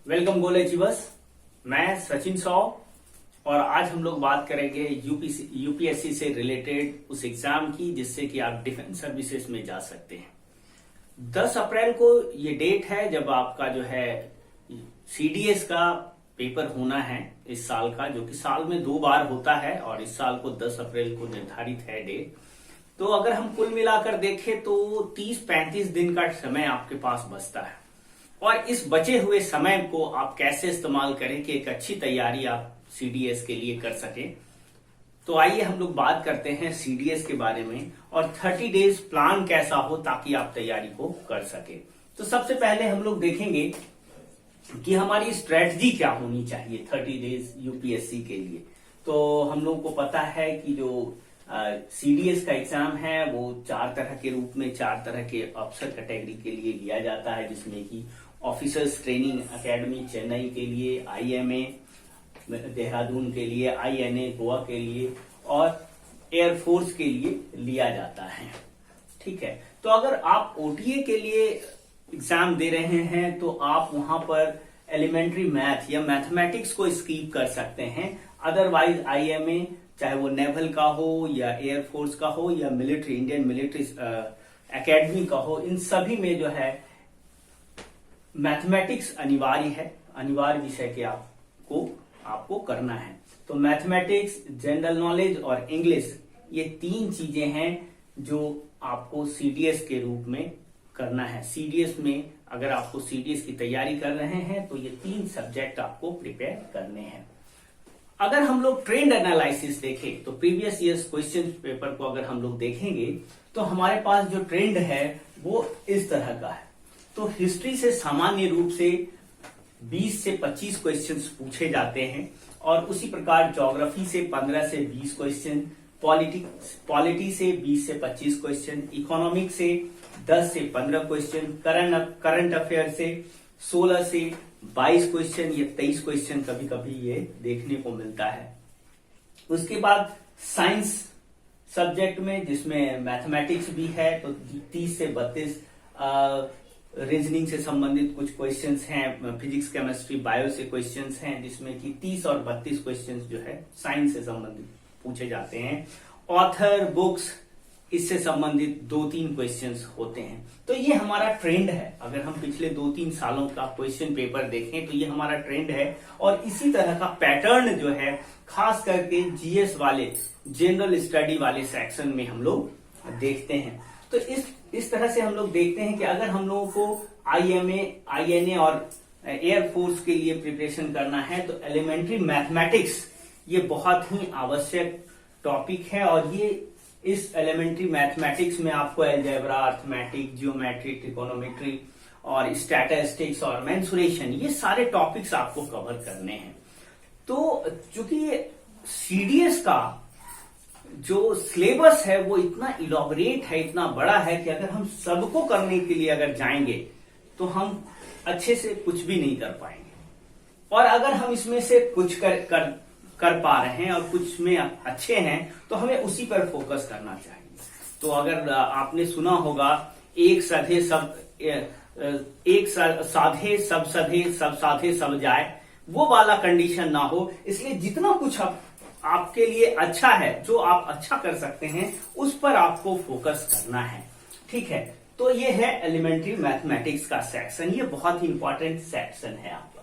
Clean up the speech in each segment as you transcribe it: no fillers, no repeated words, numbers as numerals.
Welcome गोल achievers. मैं सचिन सौ और आज हम लोग बात करेंगे यूपीएससी से रिलेटेड उस एग्जाम की जिससे कि आप डिफेंस सर्विसेज में जा सकते हैं। 10 अप्रैल को ये डेट है जब आपका जो है सीडीएस का पेपर होना है इस साल का, जो कि साल में 2 बार होता है और इस साल को 10 अप्रैल को निर्धारित है डेट। तो अगर हम कुल मिलाकर देखें तो 30-35 दिन का समय आपके पास बचता है और इस बचे हुए समय को आप कैसे इस्तेमाल करें कि एक अच्छी तैयारी आप सीडीएस के लिए कर सकें। तो आइए हम लोग बात करते हैं सीडीएस के बारे में और 30 डेज प्लान कैसा हो ताकि आप तैयारी को कर सके। तो सबसे पहले हम लोग देखेंगे कि हमारी स्ट्रेटजी क्या होनी चाहिए 30 डेज यूपीएससी के लिए। तो हम लोग को पता है कि जो सीडीएस का एग्जाम है वो 4 तरह के रूप में 4 तरह के अफसर कैटेगरी के लिए लिया जाता है, जिसमें कि ऑफिसर्स ट्रेनिंग एकेडमी चेन्नई के लिए, आईएमए देहरादून के लिए, आईएनए गोवा के लिए और एयरफोर्स के लिए लिया जाता है। ठीक है, तो अगर आप ओटीए के लिए एग्जाम दे रहे हैं तो आप वहां पर एलिमेंट्री मैथ या मैथमेटिक्स को स्किप कर सकते हैं। अदरवाइज आईएमए चाहे वो नेवल का हो या एयरफोर्स का हो या मिलिट्री इंडियन मिलिट्री एकेडमी का हो, इन सभी में जो है मैथमेटिक्स अनिवार्य है, अनिवार्य विषय के आपको करना है। तो मैथमेटिक्स, जनरल नॉलेज और इंग्लिश, ये 3 चीजें हैं जो आपको सीडीएस के रूप में करना है। सीडीएस में अगर आपको सीडीएस की तैयारी कर रहे हैं तो ये 3 सब्जेक्ट आपको प्रिपेयर करने हैं। अगर हम लोग ट्रेंड एनालिसिस देखें तो प्रीवियस ईयर्स क्वेश्चन पेपर को अगर हम लोग देखेंगे तो हमारे पास जो ट्रेंड है वो इस तरह का है। तो हिस्ट्री से सामान्य रूप से 20 से 25 क्वेश्चंस पूछे जाते हैं और उसी प्रकार ज्योग्राफी से 15 से 20 क्वेश्चन, पॉलिटी से 20 से 25 क्वेश्चन, इकोनॉमिक से 10 से 15 क्वेश्चन, करंट अफेयर से 16 से 22 क्वेश्चन, ये 23 क्वेश्चन कभी कभी ये देखने को मिलता है। उसके बाद साइंस सब्जेक्ट में जिसमें मैथमेटिक्स भी है तो 30 से 32 रीजनिंग से संबंधित कुछ क्वेश्चंस हैं, फिजिक्स केमिस्ट्री बायो से क्वेश्चंस हैं जिसमें कि 30 और 32 क्वेश्चंस जो है साइंस से संबंधित पूछे जाते हैं। ऑथर बुक्स, इससे संबंधित 2-3 क्वेश्चंस होते हैं। तो ये हमारा ट्रेंड है। अगर हम पिछले 2-3 सालों का क्वेश्चन पेपर देखें तो ये हमारा ट्रेंड है और इसी तरह का पैटर्न जो है खास करके जीएस वाले जनरल स्टडी वाले सेक्शन में हम लोग देखते हैं। तो इस तरह से हम लोग देखते हैं कि अगर हम लोगों को आईएमए, आईएनए और एयरफोर्स के लिए प्रिपरेशन करना है तो एलिमेंट्री मैथमेटिक्स ये बहुत ही आवश्यक टॉपिक है और ये इस एलिमेंट्री मैथमेटिक्स में आपको अलजेब्रा, अर्थमेटिक, जियोमेट्री, ट्रिकोनोमेट्री और स्टैटिस्टिक्स और मेंसुरेशन, ये सारे टॉपिक्स आपको कवर करने हैं। तो चूंकि सीडीएस का जो सिलेबस है वो इतना इलॉबरेट है, इतना बड़ा है कि अगर हम सबको करने के लिए अगर जाएंगे तो हम अच्छे से कुछ भी नहीं कर पाएंगे। और अगर हम इसमें से कुछ कर पा रहे हैं और कुछ में अच्छे हैं तो हमें उसी पर फोकस करना चाहिए। तो अगर आपने सुना होगा एक साधे सब साधे सब जाए, वो वाला कंडीशन ना हो। इसलिए जितना कुछ आपके लिए अच्छा है, जो आप अच्छा कर सकते हैं, उस पर आपको फोकस करना है। ठीक है, तो ये है एलिमेंट्री मैथमेटिक्स का सेक्शन। ये बहुत ही इंपॉर्टेंट सेक्शन है आपका।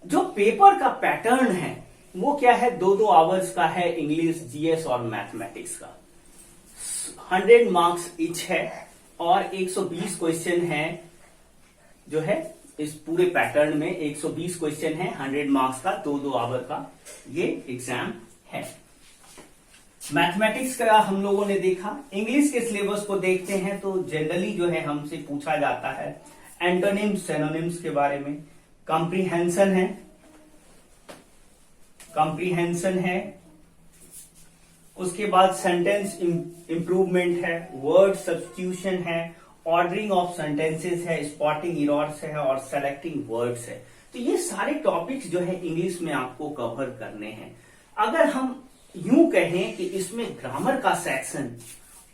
जो पेपर का पैटर्न है वो क्या है, 2-2 आवर्स का है, इंग्लिश, जीएस और मैथमेटिक्स का। 100 मार्क्स ईच है और 120 क्वेश्चन है जो है इस पूरे पैटर्न में 120 क्वेश्चन है, 100 मार्क्स का, 2-2 आवर का ये एग्जाम है। मैथमेटिक्स का हम लोगों ने देखा। इंग्लिश के सिलेबस को देखते हैं तो जनरली जो है हमसे पूछा जाता है एंटोनिम्स, सिनोनिम्स के बारे में, कॉम्प्रीहेंशन है, उसके बाद सेंटेंस इंप्रूवमेंट है, वर्ड सब्स्टिट्यूशन है, ऑर्डरिंग ऑफ सेंटेंसेस है, स्पॉटिंग एरर्स है और सेलेक्टिंग वर्ड्स है। तो ये सारे टॉपिक्स जो है इंग्लिश में आपको कवर करने हैं। अगर हम यूं कहें कि इसमें ग्रामर का सेक्शन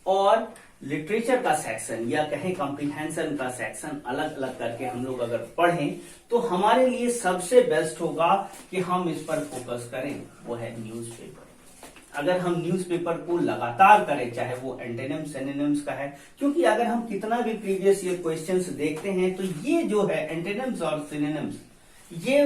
और लिटरेचर का सेक्शन या कहें कॉम्प्रिहेंशन का सेक्शन अलग अलग करके हम लोग अगर पढ़ें तो हमारे लिए सबसे बेस्ट होगा कि हम इस पर फोकस करें, वो है न्यूज़पेपर। अगर हम न्यूज़पेपर को लगातार करें, चाहे वो एंटोनिम्स सिनोनिम्स का है, क्योंकि अगर हम कितना भी प्रीवियस ईयर क्वेश्चंस देखते हैं तो ये जो है एंटोनिम्स और सिनोनिम्स ये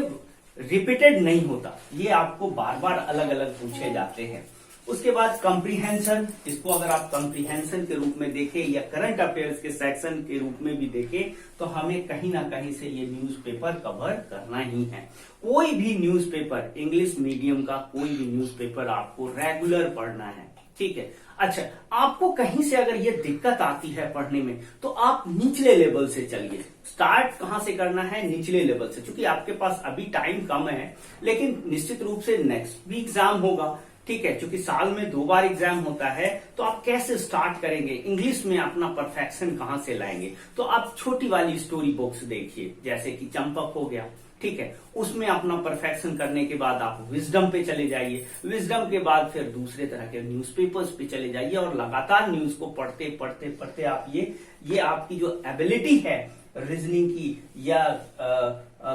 रिपीटेड नहीं होता, ये आपको बार बार अलग अलग पूछे जाते हैं। उसके बाद कॉम्प्रिहेंशन, इसको अगर आप कॉम्प्रिहेंशन के रूप में देखें या करंट अफेयर्स के सेक्शन के रूप में भी देखें तो हमें कहीं ना कहीं से ये न्यूज़पेपर कवर करना ही है। कोई भी न्यूज़पेपर, इंग्लिश मीडियम का कोई भी न्यूज़पेपर आपको रेगुलर पढ़ना है, ठीक है। अच्छा, आपको कहीं से अगर ये दिक्कत आती है पढ़ने में तो आप निचले लेवल से चलिए। स्टार्ट कहां से करना है? निचले लेवल से, क्योंकि आपके पास अभी टाइम कम है, लेकिन निश्चित रूप से नेक्स्ट भी एग्जाम होगा, ठीक है। क्योंकि साल में 2 बार एग्जाम होता है, तो आप कैसे स्टार्ट करेंगे, इंग्लिश में अपना परफेक्शन कहां से लाएंगे? तो आप छोटी वाली स्टोरी बुक्स देखिए, जैसे कि चंपक हो गया, ठीक है। उसमें अपना परफेक्शन करने के बाद आप विजडम पे चले जाइए, विजडम के बाद फिर दूसरे तरह के न्यूज़पेपर्स पे चले जाइए और लगातार न्यूज को पढ़ते पढ़ते पढ़ते आप ये आपकी जो एबिलिटी है रीजनिंग की या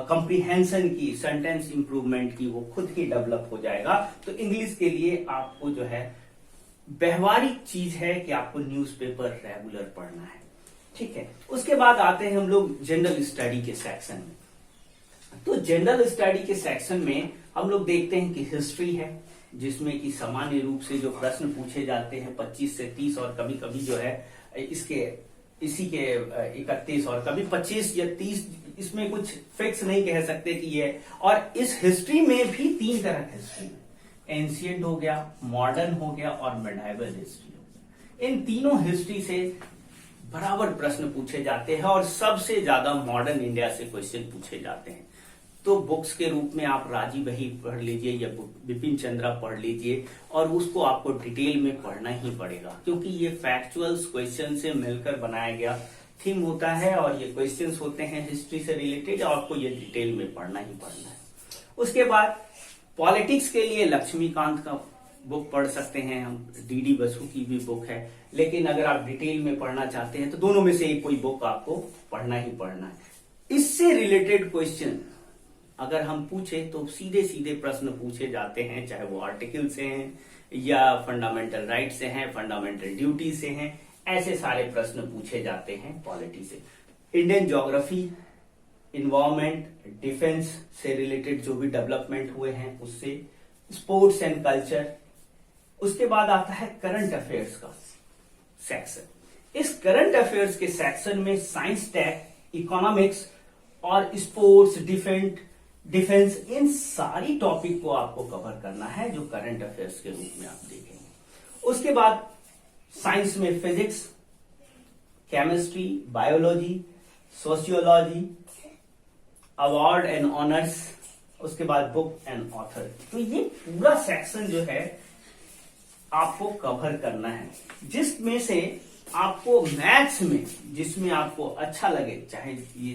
कॉम्प्रिहेंशन की, सेंटेंस इंप्रूवमेंट की, वो खुद ही डेवलप हो जाएगा। तो इंग्लिश के लिए आपको जो है व्यवहारिक चीज है कि आपको न्यूज़पेपर रेगुलर पढ़ना है, ठीक है। उसके बाद आते हैं हम लोग जनरल स्टडी के सेक्शन में। तो जनरल स्टडी के सेक्शन में हम लोग देखते हैं कि हिस्ट्री है, जिसमें कि सामान्य रूप से जो प्रश्न पूछे जाते हैं 25 से 30 और कभी कभी जो है इसी के 31 और कभी 25 या 30, इसमें कुछ फिक्स नहीं कह सकते कि ये। और इस हिस्ट्री में भी 3 तरह की हिस्ट्री है, एंशिएंट हो गया, मॉडर्न हो गया और मेडाइवल हिस्ट्री हो गया। इन तीनों हिस्ट्री से बराबर प्रश्न पूछे जाते हैं और सबसे ज्यादा मॉडर्न इंडिया से क्वेश्चन पूछे जाते हैं। तो बुक्स के रूप में आप राजीव बही पढ़ लीजिए या बिपिन चंद्रा पढ़ लीजिए, और उसको आपको डिटेल में पढ़ना ही पड़ेगा, क्योंकि ये फैक्चुअल्स क्वेश्चन से मिलकर बनाया गया थीम होता है और ये क्वेश्चंस होते हैं हिस्ट्री से रिलेटेड, और आपको ये डिटेल में पढ़ना ही पढ़ना है। उसके बाद पॉलिटिक्स के लिए लक्ष्मीकांत का बुक पढ़ सकते हैं हम, डीडी बसु की भी बुक है, लेकिन अगर आप डिटेल में पढ़ना चाहते हैं तो दोनों में से एक कोई बुक आपको पढ़ना ही पढ़ना है। इससे रिलेटेड क्वेश्चन अगर हम पूछे तो सीधे सीधे प्रश्न पूछे जाते हैं, चाहे वो आर्टिकल से हैं या फंडामेंटल राइट से हैं, फंडामेंटल ड्यूटी से हैं, ऐसे सारे प्रश्न पूछे जाते हैं पॉलिटी से। इंडियन ज्योग्राफी, इन्वायरमेंट, डिफेंस से रिलेटेड जो भी डेवलपमेंट हुए हैं उससे, स्पोर्ट्स एंड कल्चर। उसके बाद आता है करंट अफेयर्स का सेक्शन। इस करंट अफेयर्स के सेक्शन में साइंस, टेक, इकोनॉमिक्स और स्पोर्ट्स, डिफेंस, इन सारी टॉपिक को आपको कवर करना है जो करंट अफेयर्स के रूप में आप देखेंगे। उसके बाद साइंस में physics, chemistry, biology, sociology, award and honours, उसके बाद बुक एंड ऑथर। तो ये पूरा सेक्शन जो है आपको कवर करना है, जिसमें से आपको मैथ्स में जिसमें आपको अच्छा लगे, चाहे ये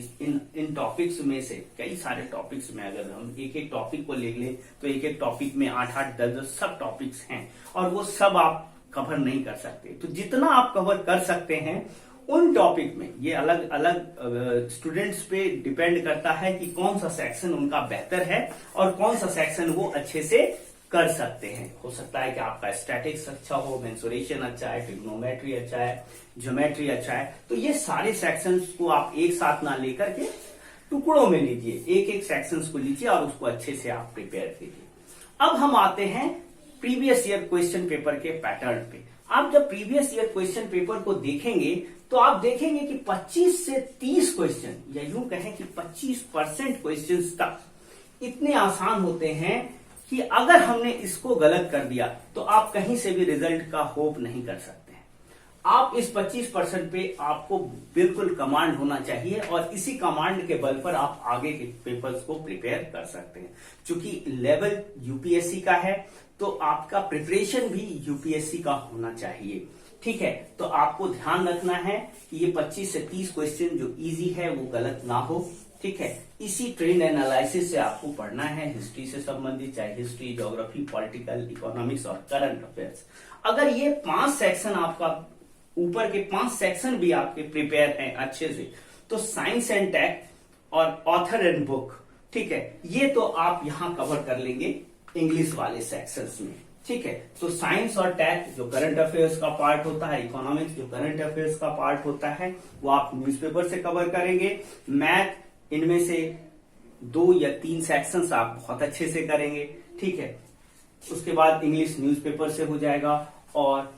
इन टॉपिक्स में से कई सारे टॉपिक्स में अगर हम एक एक टॉपिक को ले लें तो एक एक टॉपिक में 8-8, 10-10 सब टॉपिक्स हैं और वो सब आप कवर नहीं कर सकते। तो जितना आप कवर कर सकते हैं उन टॉपिक में, ये अलग अलग स्टूडेंट्स पे डिपेंड करता है कि कौन सा सेक्शन उनका बेहतर है और कौन सा सेक्शन वो अच्छे से कर सकते हैं। हो सकता है कि आपका स्टैटिक्स अच्छा हो, मेंसुरेशन अच्छा है, ट्रिग्नोमेट्री अच्छा है, ज्योमेट्री अच्छा है। तो ये सारे सेक्शंस को आप एक साथ ना लेकर के टुकड़ों में लीजिए, एक एक सेक्शंस को लीजिए और उसको अच्छे से आप प्रिपेयर कीजिए। अब हम आते हैं प्रीवियस ईयर क्वेश्चन पेपर के पैटर्न पे। आप जब प्रीवियस ईयर क्वेश्चन पेपर को देखेंगे तो आप देखेंगे कि 25 से 30 क्वेश्चन, या यूं कहें कि 25% क्वेश्चन तक इतने आसान होते हैं कि अगर हमने इसको गलत कर दिया तो आप कहीं से भी रिजल्ट का होप नहीं कर सकते हैं। आप इस 25% पे आपको बिल्कुल कमांड होना चाहिए और इसी कमांड के बल पर आप आगे के पेपर्स को प्रिपेयर कर सकते हैं। क्योंकि लेवल यूपीएससी का है तो आपका प्रिपरेशन भी यूपीएससी का होना चाहिए, ठीक है। तो आपको ध्यान रखना है कि ये 25 से 30 क्वेश्चन जो इजी है वो गलत ना हो, ठीक है। इसी ट्रेंड एनालिसिस से आपको पढ़ना है हिस्ट्री से संबंधित, चाहे हिस्ट्री, ज्योग्राफी, पॉलिटिकल, इकोनॉमिक्स और करंट अफेयर्स। अगर ये 5 सेक्शन आपका ऊपर के 5 सेक्शन भी आपके प्रिपेयर हैं अच्छे से। तो साइंस एंड टेक और ऑथर एंड बुक, ठीक है, ये तो आप यहां कवर कर लेंगे इंग्लिश वाले सेक्शंस में, ठीक है। तो साइंस और टेक जो करंट अफेयर्स का पार्ट होता है, इकोनॉमिक्स जो करंट अफेयर्स का पार्ट होता है, वो आप न्यूज़पेपर से कवर करेंगे। मैथ इनमें से 2 या 3 सेक्शंस आप बहुत अच्छे से करेंगे, ठीक है। उसके बाद इंग्लिश न्यूज़पेपर से हो जाएगा, और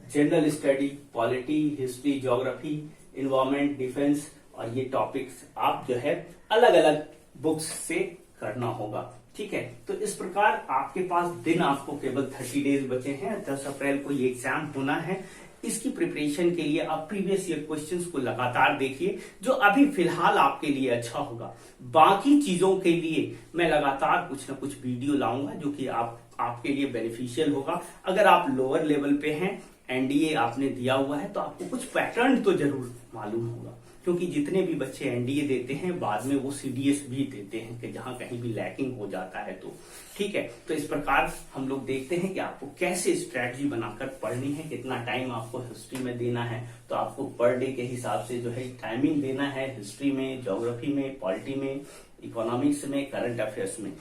general study, polity, history, geography, environment, defence और ये टॉपिक्स आप जो है अलग अलग बुक्स से करना होगा, ठीक है। तो इस प्रकार आपके पास दिन आपको केवल 30 डेज बचे हैं। 10 अप्रैल को ये एग्जाम होना है। इसकी प्रिपरेशन के लिए आप प्रीवियस ईयर क्वेश्चंस को लगातार देखिए, जो अभी फिलहाल आपके लिए अच्छा होगा। बाकी चीजों के लिए मैं लगातार कुछ ना कुछ वीडियो लाऊंगा जो कि आपके लिए बेनिफिशियल होगा। अगर आप लोअर लेवल पे हैं, एनडीए आपने दिया हुआ है, तो आपको कुछ पैटर्न तो जरूर मालूम होगा, क्योंकि जितने भी बच्चे एनडीए देते हैं बाद में वो सीडीएस भी देते हैं कि जहां कहीं भी लैकिंग हो जाता है तो, ठीक है। तो इस प्रकार हम लोग देखते हैं कि आपको कैसे स्ट्रेटजी बनाकर पढ़नी है, कितना टाइम आपको हिस्ट्री में देना है। तो आपको पर डे के हिसाब से जो है टाइमिंग देना है, हिस्ट्री में, ज्योग्राफी में, पॉलिटी में, इकोनॉमिक्स में, करंट अफेयर्स में।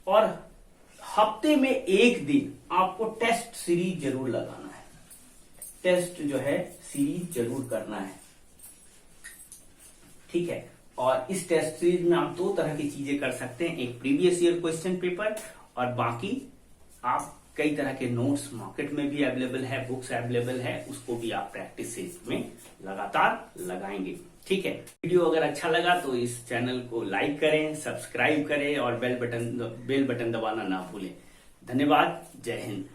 और हफ्ते में 1 दिन आपको टेस्ट सीरीज जरूर लगाना है, टेस्ट जो है सीरीज जरूर करना है, ठीक है। और इस टेस्ट सीरीज में आप 2 तरह की चीजें कर सकते हैं, एक प्रीवियस ईयर क्वेश्चन पेपर, और बाकी आप कई तरह के नोट्स मार्केट में भी अवेलेबल है, बुक्स अवेलेबल है, उसको भी आप प्रैक्टिस में लगातार लगाएंगे, ठीक है। वीडियो अगर अच्छा लगा तो इस चैनल को लाइक करें, सब्सक्राइब करें और बेल बटन दबाना ना भूलें। धन्यवाद। जय हिंद।